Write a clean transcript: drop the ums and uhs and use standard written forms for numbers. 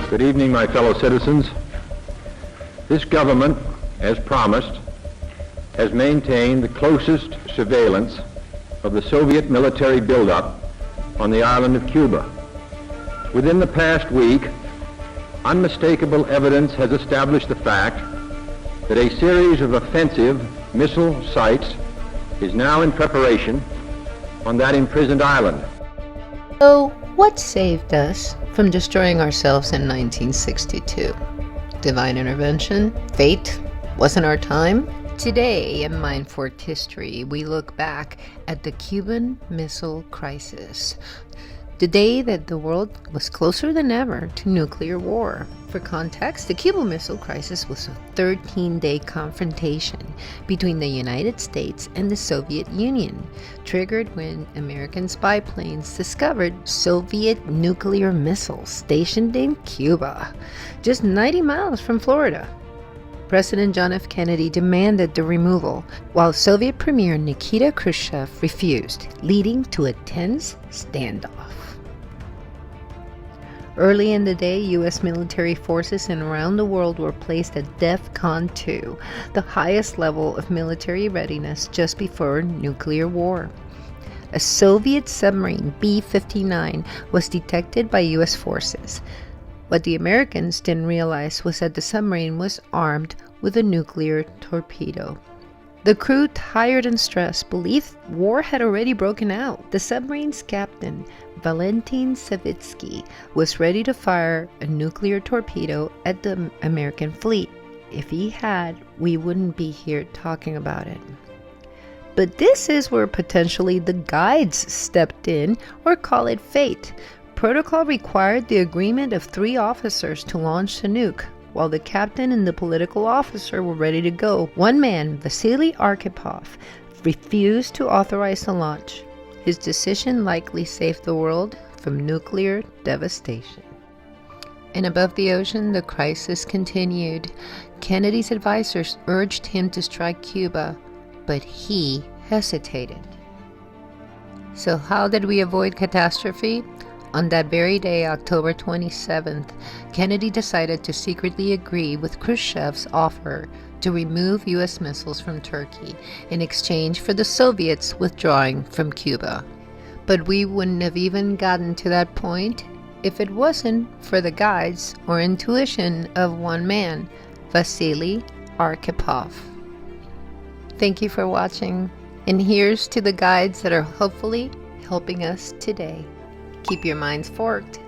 Good evening, my fellow citizens. This government, as promised, has maintained the closest surveillance of the Soviet military buildup on the island of Cuba. Within the past week, unmistakable evidence has established the fact that a series of offensive missile sites is now in preparation on that imprisoned island. So, what saved us from destroying ourselves in 1962? Divine intervention? Fate? Wasn't our time? Today in Mindforked history, we look back at the Cuban Missile Crisis, the day that the world was closer than ever to nuclear war. For context, the Cuban Missile Crisis was a 13-day confrontation between the United States and the Soviet Union, triggered when American spy planes discovered Soviet nuclear missiles stationed in Cuba, just 90 miles from Florida. President John F. Kennedy demanded the removal, while Soviet Premier Nikita Khrushchev refused, leading to a tense standoff. Early in the day, U.S. military forces and around the world were placed at DEFCON 2, the highest level of military readiness just before nuclear war. A Soviet submarine, B-59, was detected by U.S. forces. What the Americans didn't realize was that the submarine was armed with a nuclear torpedo. The crew, tired and stressed, believed war had already broken out. The submarine's captain, Valentin Savitsky, was ready to fire a nuclear torpedo at the American fleet. If he had, we wouldn't be here talking about it. But this is where potentially the guides stepped in, or call it fate. Protocol required the agreement of 3 officers to launch the nuke. While the captain and the political officer were ready to go, one man, Vasily Arkhipov, refused to authorize the launch. His decision likely saved the world from nuclear devastation. And above the ocean, the crisis continued. Kennedy's advisors urged him to strike Cuba, but he hesitated. So how did we avoid catastrophe? On that very day, October 27th, Kennedy decided to secretly agree with Khrushchev's offer to remove U.S. missiles from Turkey in exchange for the Soviets withdrawing from Cuba. But we wouldn't have even gotten to that point if it wasn't for the guides or intuition of one man, Vasily Arkhipov. Thank you for watching, and here's to the guides that are hopefully helping us today. Keep your minds forked.